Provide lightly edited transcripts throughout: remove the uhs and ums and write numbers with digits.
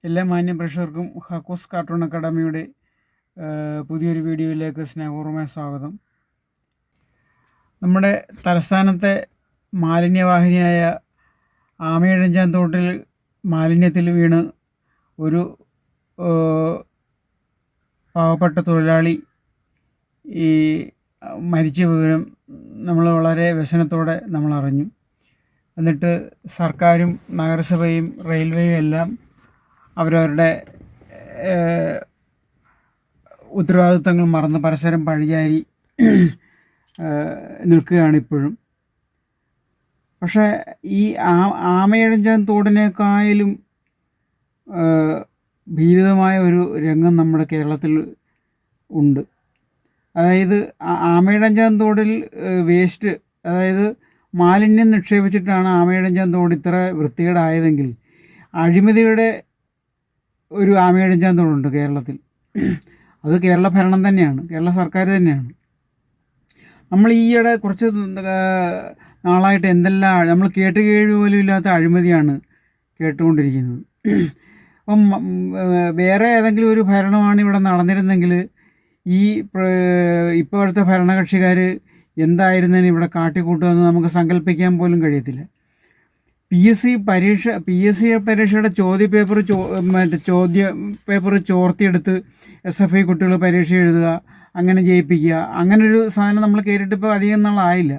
എല്ലാ മാന്യ പ്രേക്ഷകർക്കും ഹക്കൂസ് കാർട്ടൂൺ അക്കാഡമിയുടെ പുതിയൊരു വീഡിയോയിലേക്ക് സ്നേഹപൂർവ്വമായ സ്വാഗതം. നമ്മുടെ തലസ്ഥാനത്തെ മാലിന്യവാഹിനിയായ ആമയിഴഞ്ചാൻ തോട്ടിൽ മാലിന്യത്തിൽ വീണ് ഒരു പാവപ്പെട്ട തൊഴിലാളി ഈ മരിച്ച വിവരം നമ്മൾ വളരെ വ്യസനത്തോടെ നമ്മൾ അറിഞ്ഞു. എന്നിട്ട് സർക്കാരും നഗരസഭയും റെയിൽവേയും എല്ലാം അവരവരുടെ ഉത്തരവാദിത്തങ്ങൾ മറന്ന് പരസ്പരം പഴിചാരി നിൽക്കുകയാണ് ഇപ്പോഴും. പക്ഷേ ഈ ആമയിഴഞ്ചാൻ തോടിനേക്കാളും ഭീതിതമായ ഒരു രംഗം നമ്മുടെ കേരളത്തിൽ ഉണ്ട്. അതായത് ആമയിഴഞ്ചാൻ തോടിൽ വേസ്റ്റ്, അതായത് മാലിന്യം നിക്ഷേപിച്ചിട്ടാണ് ആമയിഴഞ്ചാൻ തോട് ഇത്ര വൃത്തികേടായതെങ്കിൽ അഴിമതിയുടെ ഒരു ആമയിഴഞ്ചാൻ തോടുണ്ട് കേരളത്തിൽ. അത് കേരള ഭരണം തന്നെയാണ്, കേരള സർക്കാർ തന്നെയാണ്. നമ്മൾ ഈയിടെ കുറച്ച് നാളായിട്ട് എന്തെല്ലാം നമ്മൾ കേട്ടുകേഴ്വി പോലും ഇല്ലാത്ത അഴിമതിയാണ് കേട്ടുകൊണ്ടിരിക്കുന്നത്. അപ്പം വേറെ ഏതെങ്കിലും ഒരു ഭരണമാണ് ഇവിടെ നടന്നിരുന്നെങ്കിൽ ഈ ഇപ്പോഴത്തെ ഭരണകക്ഷിക്കാർ എന്തായിരുന്നതിന് ഇവിടെ കാട്ടിക്കൂട്ടുമെന്ന് നമുക്ക് സങ്കല്പിക്കാൻ പോലും കഴിയത്തില്ല. പി എസ് സി പരീക്ഷയുടെ ചോദ്യ പേപ്പർ ചോർത്തിയെടുത്ത് SFI കുട്ടികൾ പരീക്ഷ എഴുതുക, അങ്ങനെ ജയിപ്പിക്കുക, അങ്ങനൊരു സാധനം നമ്മൾ കേട്ടിട്ടിപ്പോൾ അധികം നാളായില്ല.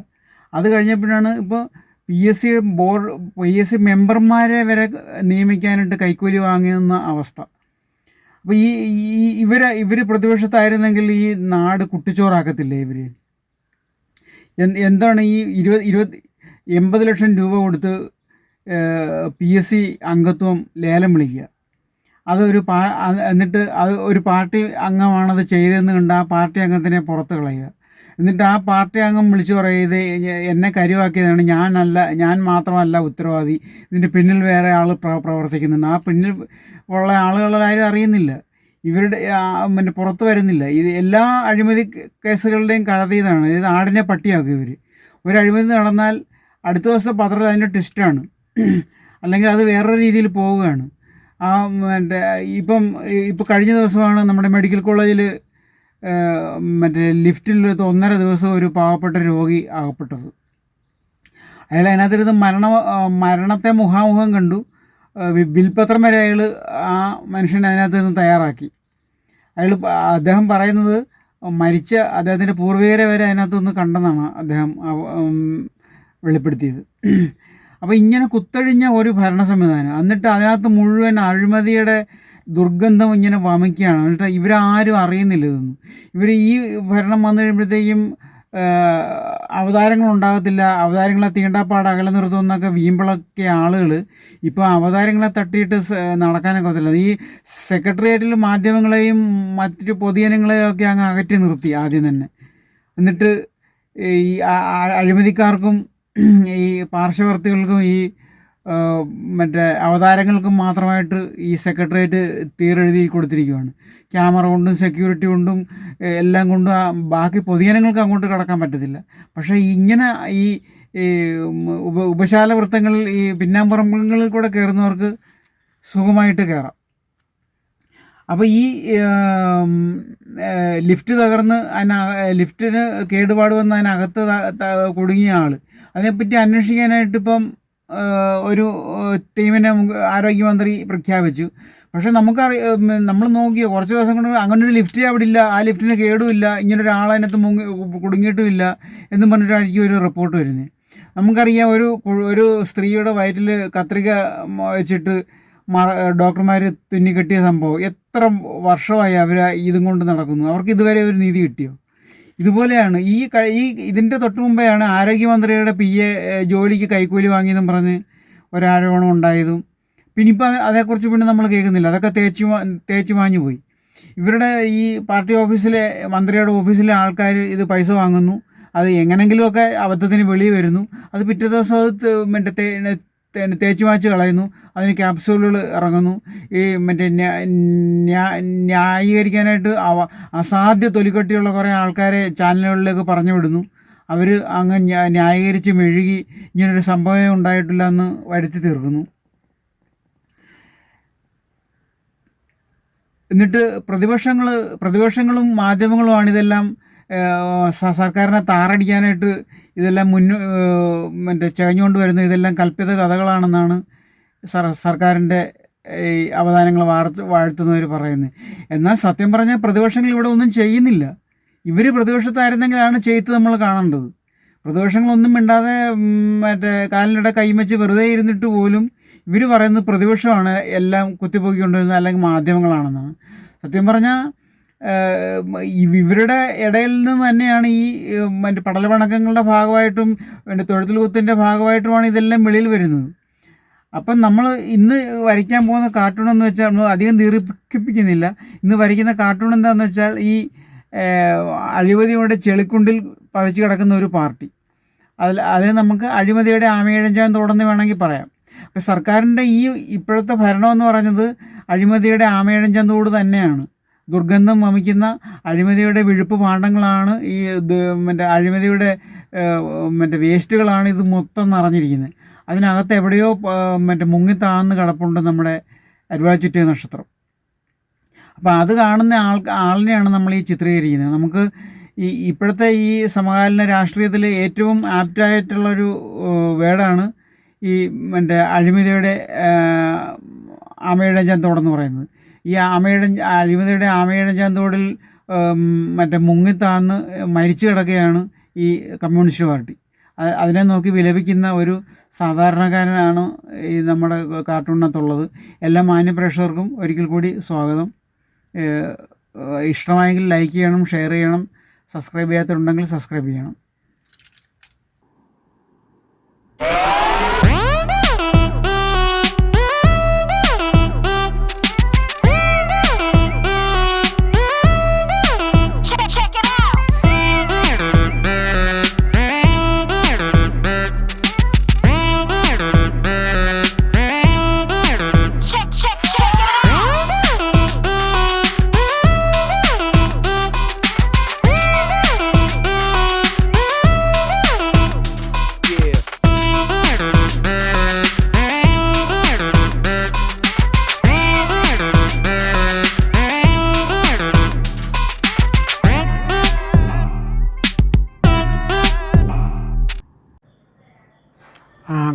അത് കഴിഞ്ഞപ്പോഴാണ് ഇപ്പോൾ PSC മെമ്പർമാരെ വരെ നിയമിക്കാനായിട്ട് കൈക്കൂലി വാങ്ങിയെന്ന അവസ്ഥ. അപ്പോൾ ഇവർ പ്രതിപക്ഷത്തായിരുന്നെങ്കിൽ ഈ നാട് കുട്ടിച്ചോറാക്കത്തില്ലേ ഇവർ? എന്താണ് ഈ 80 ലക്ഷം രൂപ കൊടുത്ത് PSC അംഗത്വം ലേലം വിളിക്കുക, എന്നിട്ട് അത് ഒരു പാർട്ടി അംഗമാണത് ചെയ്തതെന്ന് കണ്ട് ആ പാർട്ടി അംഗത്തിനെ പുറത്ത് കളയുക. എന്നിട്ട് ആ പാർട്ടി അംഗം വിളിച്ചു പറയുന്നത് എന്നെ കരുവാക്കിയതാണ്, ഞാൻ മാത്രമല്ല ഉത്തരവാദി, ഇതിൻ്റെ പിന്നിൽ വേറെ ആൾ പ്രവർത്തിക്കുന്നുണ്ട്. ആ പിന്നിൽ ഉള്ള ആളുകളാരും അറിയുന്നില്ല, ഇവരുടെ പുറത്ത് വരുന്നില്ല. ഇത് എല്ലാ അഴിമതി കേസുകളുടെയും കടതീതാണ്. ഇത് ആടിനെ പട്ടിയാക്കും ഇവർ. ഒരു അഴിമതി നടന്നാൽ അടുത്ത ദിവസത്തെ പത്രത്തിൽ അതിൻ്റെ ട്വിസ്റ്റാണ്, അല്ലെങ്കിൽ അത് വേറൊരു രീതിയിൽ പോവുകയാണ്. ഇപ്പോൾ കഴിഞ്ഞ ദിവസമാണ് നമ്മുടെ മെഡിക്കൽ കോളേജിൽ ലിഫ്റ്റിൽ 1.5 ദിവസം ഒരു പാവപ്പെട്ട രോഗി അകപ്പെട്ടത്. അതിനകത്തിരുന്ന് മരണത്തെ മുഖാമുഖം കണ്ടു. വിൽപത്രം വരെ അയാൾ ആ മനുഷ്യൻ അതിനകത്ത് നിന്ന് തയ്യാറാക്കി. അദ്ദേഹം പറയുന്നത് മരിച്ച അദ്ദേഹത്തിൻ്റെ പൂർവികരെ വരെ അതിനകത്ത് നിന്ന് കണ്ടെന്നാണ് അദ്ദേഹം വെളിപ്പെടുത്തിയത്. അപ്പോൾ ഇങ്ങനെ കുത്തഴിഞ്ഞ ഒരു ഭരണ സംവിധാനം, എന്നിട്ട് അതിനകത്ത് മുഴുവൻ അഴിമതിയുടെ ദുർഗന്ധം ഇങ്ങനെ വമിക്കുകയാണ്. എന്നിട്ട് ഇവരാരും അറിയുന്നില്ല ഇതൊന്നും. ഇവർ ഈ ഭരണം വന്നു കഴിയുമ്പോഴത്തേക്കും അവതാരങ്ങളുണ്ടാകത്തില്ല, അവതാരങ്ങളെ തീണ്ടാപ്പാട് അകലെ നിർത്തുമെന്നൊക്കെ വീമ്പിളക്കിയ ആളുകൾ ഇപ്പോൾ അവതാരങ്ങളെ തട്ടിയിട്ട് നടക്കാനൊക്കെ പറ്റില്ല. ഈ സെക്രട്ടേറിയറ്റിൽ മാധ്യമങ്ങളെയും മറ്റു പൊതുജനങ്ങളെയും ഒക്കെ അങ്ങ് അകറ്റി നിർത്തി ആദ്യം തന്നെ. എന്നിട്ട് ഈ അഴിമതിക്കാർക്കും ഈ പാർശ്വവർത്തികൾക്കും ഈ അവതാരങ്ങൾക്കും മാത്രമായിട്ട് ഈ സെക്രട്ടേറിയറ്റ് തീരെഴുതി കൊടുത്തിരിക്കുകയാണ്. ക്യാമറ കൊണ്ടും സെക്യൂരിറ്റി കൊണ്ടും എല്ലാം കൊണ്ടും ബാക്കി പൊതുജനങ്ങൾക്ക് അങ്ങോട്ട് കടക്കാൻ പറ്റത്തില്ല. പക്ഷേ ഇങ്ങനെ ഈ ഉപശാല വൃത്തങ്ങളിൽ ഈ പിന്നാമ്പുറങ്ങളിൽ കൂടെ കയറുന്നവർക്ക് സുഖമായിട്ട് കയറാം. അപ്പോൾ ഈ ലിഫ്റ്റ് തകർന്ന് ലിഫ്റ്റിന് കേടുപാട് വന്ന് അതിനകത്ത് കുടുങ്ങിയ ആൾ, അതിനെപ്പറ്റി അന്വേഷിക്കാനായിട്ടിപ്പം ഒരു ടീമിനെ ആരോഗ്യമന്ത്രി പ്രഖ്യാപിച്ചു. പക്ഷേ നമ്മൾ നോക്കിയോ കുറച്ച് ദിവസം കൊണ്ട് അങ്ങനൊരു ലിഫ്റ്റ് അവിടെ ഇല്ല, ആ ലിഫ്റ്റിന് കേടുമില്ല, ഇങ്ങനൊരാളതിനകത്ത് കുടുങ്ങിയിട്ടുമില്ല എന്നും പറഞ്ഞിട്ടായിരിക്കും ഒരു റിപ്പോർട്ട് വരുന്നത്. നമുക്കറിയാം ഒരു സ്ത്രീയുടെ വയറ്റിൽ കത്രിക വെച്ചിട്ട് ഡോക്ടർമാർ തുന്നിക്കെട്ടിയ സംഭവം എത്ര വർഷമായി അവർ ഇതും കൊണ്ട് നടക്കുന്നു. അവർക്ക് ഇതുവരെ ഒരു നീതി കിട്ടിയോ? ഇതുപോലെയാണ് ഇതിൻ്റെ തൊട്ട് മുമ്പെയാണ് ആരോഗ്യമന്ത്രിയുടെ PA ജോലിക്ക് കൈക്കൂലി വാങ്ങിയെന്നും പറഞ്ഞ് ഒരാരോപണം ഉണ്ടായതും. പിന്നെ ഇപ്പോൾ അതേക്കുറിച്ച് പിന്നെ നമ്മൾ കേൾക്കുന്നില്ല. അതൊക്കെ തേച്ചു മാഞ്ഞു പോയി. ഇവരുടെ ഈ പാർട്ടി ഓഫീസിലെ മന്ത്രിയുടെ ഓഫീസിലെ ആൾക്കാർ ഇത് പൈസ വാങ്ങുന്നു, അത് എങ്ങനെങ്കിലുമൊക്കെ അബദ്ധത്തിന് വെളിയിൽ വരുന്നു, അത് പിറ്റേ ദിവസം അത് തേച്ചു മാച്ച് കളയുന്നു, അതിന് ക്യാപ്സ്യൂളുകൾ ഇറങ്ങുന്നു. ഈ ന്യായീകരിക്കാനായിട്ട് അസാധ്യ തൊലിക്കട്ടിയുള്ള കുറേ ആൾക്കാരെ ചാനലുകളിലേക്ക് പറഞ്ഞു വിടുന്നു. അവർ അങ്ങ് ന്യായീകരിച്ച് മെഴുകി ഇങ്ങനൊരു സംഭവം ഉണ്ടായിട്ടില്ല എന്ന് വരുത്തി തീർക്കുന്നു. എന്നിട്ട് പ്രതിപക്ഷങ്ങളും മാധ്യമങ്ങളുമാണ് ഇതെല്ലാം സർക്കാരിനെ താറടിക്കാനായിട്ട് ഇതെല്ലാം മറ്റേ ചകഞ്ഞുകൊണ്ട് വരുന്ന ഇതെല്ലാം കൽപ്പിത കഥകളാണെന്നാണ് സർക്കാരിൻ്റെ ഈ അവതാരങ്ങൾ വാഴ്ത്തുന്നവർ പറയുന്നത്. എന്നാൽ സത്യം പറഞ്ഞാൽ പ്രതിപക്ഷങ്ങൾ ഇവിടെ ഒന്നും ചെയ്യുന്നില്ല. ഇവർ പ്രതിപക്ഷത്തായിരുന്നെങ്കിലാണ് ചെയ്ത് നമ്മൾ കാണേണ്ടത്. പ്രതിപക്ഷങ്ങളൊന്നും മിണ്ടാതെ മറ്റേ കാലിനിടെ കൈവച്ച് വെറുതെ ഇരുന്നിട്ട് പോലും ഇവർ പറയുന്നത് പ്രതിപക്ഷമാണ് എല്ലാം കുത്തിപ്പൊക്കിക്കൊണ്ടിരുന്നത്, അല്ലെങ്കിൽ മാധ്യമങ്ങളാണെന്നാണ്. സത്യം പറഞ്ഞാൽ ഇവരുടെ ഇടയിൽ നിന്ന് തന്നെയാണ് ഈ മറ്റേ പടലപ്പിണക്കങ്ങളുടെ ഭാഗമായിട്ടും തൊഴുത്തിൽ കുത്തിൻ്റെ ഭാഗമായിട്ടുമാണ് ഇതെല്ലാം വെളിയിൽ വരുന്നത്. അപ്പം നമ്മൾ ഇന്ന് വരയ്ക്കാൻ പോകുന്ന കാർട്ടൂൺ എന്ന് വെച്ചാൽ നമ്മൾ അധികം ദീർഘിപ്പിക്കുന്നില്ല. ഇന്ന് വരയ്ക്കുന്ന കാർട്ടൂൺ എന്താണെന്ന് വെച്ചാൽ ഈ അഴിമതിയുടെ ചെളിക്കുണ്ടിൽ പതിച്ചു കിടക്കുന്ന ഒരു പാർട്ടി. അതിൽ നമുക്ക് അഴിമതിയുടെ ആമയിഴഞ്ചാൻ തോടെന്ന് വേണമെങ്കിൽ പറയാം. അപ്പോൾ സർക്കാരിൻ്റെ ഇപ്പോഴത്തെ ഭരണം എന്ന് പറയുന്നത് അഴിമതിയുടെ ആമയിഴഞ്ചാൻ തോട് തന്നെയാണ്. ദുർഗന്ധം വമിക്കുന്ന അഴിമതിയുടെ വിഴുപ്പ് പാണ്ഡങ്ങളാണ് ഈ മറ്റേ അഴിമതിയുടെ മറ്റേ വേസ്റ്റുകളാണ് ഇത് മൊത്തം നിറഞ്ഞിരിക്കുന്നത്. അതിനകത്ത് എവിടെയോ മറ്റേ മുങ്ങിത്താന്ന് കിടപ്പുണ്ട് നമ്മുടെ അരുവാ ചുറ്റിയ നക്ഷത്രം. അപ്പോൾ അത് കാണുന്ന ആളിനെയാണ് നമ്മൾ ഈ ചിത്രീകരിക്കുന്നത്. നമുക്ക് ഇപ്പോഴത്തെ ഈ സമകാലീന രാഷ്ട്രീയത്തിൽ ഏറ്റവും ആപ്റ്റായിട്ടുള്ളൊരു വേർഡാണ് ഈ മറ്റേ അഴിമതിയുടെ ആമയിഴഞ്ചാൻ തോടെന്ന് പറയുന്നത്. ഈ അഴിമതിയുടെ ആമയിഴഞ്ചാൻ തോടിൽ മറ്റേ മുങ്ങിത്താന്ന് മരിച്ചു കിടക്കുകയാണ് ഈ കമ്മ്യൂണിസ്റ്റ് പാർട്ടി. അതിനെ നോക്കി വിലപിക്കുന്ന ഒരു സാധാരണക്കാരനാണ് ഈ നമ്മുടെ കാർട്ടൂണിനകത്തുള്ളത്. എല്ലാ മാന്യപ്രേക്ഷകർക്കും ഒരിക്കൽ കൂടി സ്വാഗതം. ഇഷ്ടമായെങ്കിൽ ലൈക്ക് ചെയ്യണം, ഷെയർ ചെയ്യണം, സബ്സ്ക്രൈബ് ചെയ്യാത്തവരുണ്ടെങ്കിൽ സബ്സ്ക്രൈബ് ചെയ്യണം.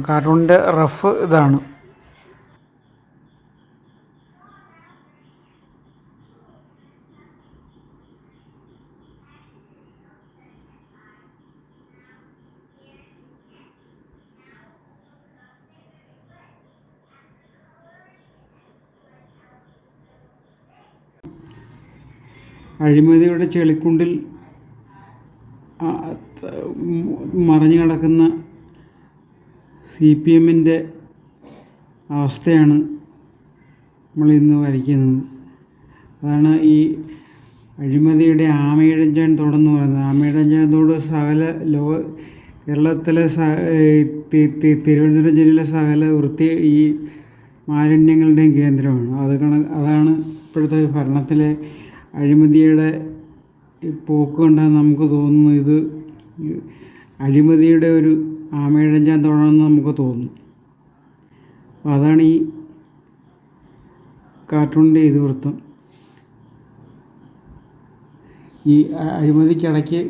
കാർട്ടൂണിൻ്റെ റഫ് ഇതാണ്. അഴിമതിയുടെ ചെളിക്കുണ്ടിൽ മറഞ്ഞു കിടക്കുന്ന CPM അവസ്ഥയാണ് നമ്മളിന്ന് വരയ്ക്കുന്നത്. അതാണ് ഈ അഴിമതിയുടെ ആമയിഴഞ്ചാൻ തോടെന്ന് പറയുന്നത്. ആമയിഴഞ്ചാൻ തോട് കേരളത്തിലെ തിരുവനന്തപുരം ജില്ലയിലെ സകല ഈ മാലിന്യങ്ങളുടെയും കേന്ദ്രമാണ്. അതാണ് ഇപ്പോഴത്തെ ഭരണത്തിലെ അഴിമതിയുടെ പോക്ക് കണ്ടാൽ നമുക്ക് തോന്നുന്നു ഇത് അഴിമതിയുടെ ഒരു ആമയിഴഞ്ചാൻ തോടാണെന്ന് നമുക്ക് തോന്നും. അപ്പോൾ അതാണ് ഈ കാർട്ടൂണിൻ്റെ ഇതിവൃത്തം. ഈ അഴിമതിക്കിടയ്ക്ക്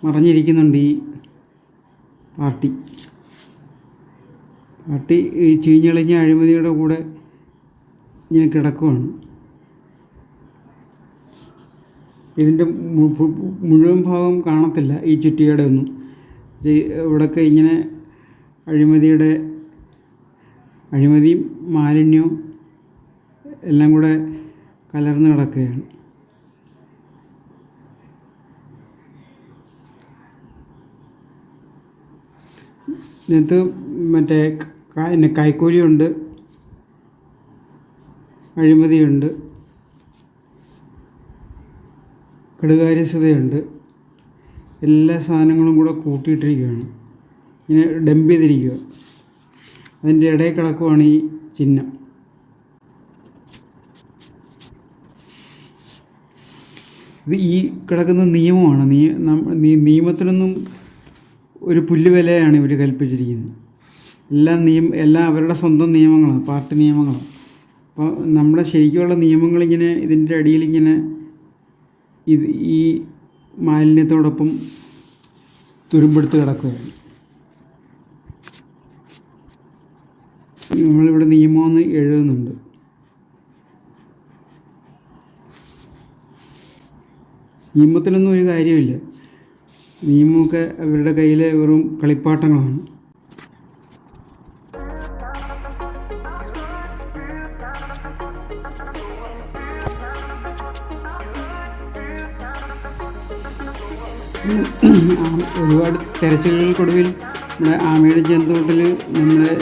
മറഞ്ഞിരിക്കുന്നുണ്ട് ഈ പാർട്ടി ഈ ചീഞ്ഞളിഞ്ഞ അഴിമതിയുടെ കൂടെ ഇങ്ങനെ കിടക്കുവാണ്. ഇതിൻ്റെ മുഴുവൻ ഭാഗം കാണത്തില്ല ഈ ചുറ്റികയുടെ ഒന്നും. ഇവിടെയൊക്കെ ഇങ്ങനെ അഴിമതിയും മാലിന്യവും എല്ലാം കൂടെ കലർന്ന് കിടക്കുകയാണ്. ഇതിനകത്ത് മറ്റേ കൈക്കൂലിയുണ്ട്, അഴിമതിയുണ്ട്, കെടുകാര്യസ്ഥതയുണ്ട്. എല്ലാ സാധനങ്ങളും കൂടെ കൂട്ടിയിട്ടിരിക്കുകയാണ്, ഇങ്ങനെ ഡംപ് ചെയ്തിരിക്കുക. അതിൻ്റെ ഇടയിൽ കിടക്കുവാണ് ഈ ചിഹ്നം. ഇത് ഈ കിടക്കുന്ന നിയമമാണ്. നിയമത്തിനൊന്നും ഒരു പുല്ലുവിലയാണ് ഇവർ കൽപ്പിച്ചിരിക്കുന്നത്. എല്ലാം അവരുടെ സ്വന്തം നിയമങ്ങളാണ്, പാർട്ടി നിയമങ്ങളാണ്. അപ്പോൾ നമ്മുടെ ശരിക്കുള്ള നിയമങ്ങളിങ്ങനെ ഇതിൻ്റെ അടിയിലിങ്ങനെ ഈ മാലിന്യത്തോടൊപ്പം തുരുമ്പെടുത്ത് കിടക്കുകയാണ്. നമ്മളിവിടെ നിയമമൊന്ന് എഴുതുന്നുണ്ട്. നിയമത്തിലൊന്നും ഒരു കാര്യമില്ല. നിയമമൊക്കെ അവരുടെ കയ്യിലെ വെറും കളിപ്പാട്ടങ്ങളാണ്. ഒരുപാട് തെരച്ചിലുകൾക്കൊടുവിൽ നമ്മുടെ ആമയുടെ ജന്തുകൂട്ടിൽ നമ്മുടെ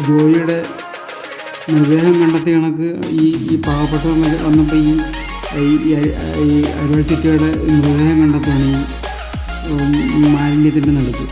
ജോയിയുടെ മൃതദേഹം കണ്ടെത്തിയ കണക്ക് ഈ പാവപ്പെട്ട വന്നപ്പോൾ ഈ അരുവാൾ ചിറ്റയുടെ മൃതദേഹം കണ്ടെത്തുകയാണ് ഈ മാലിന്യത്തിൻ്റെ നടുക്ക്.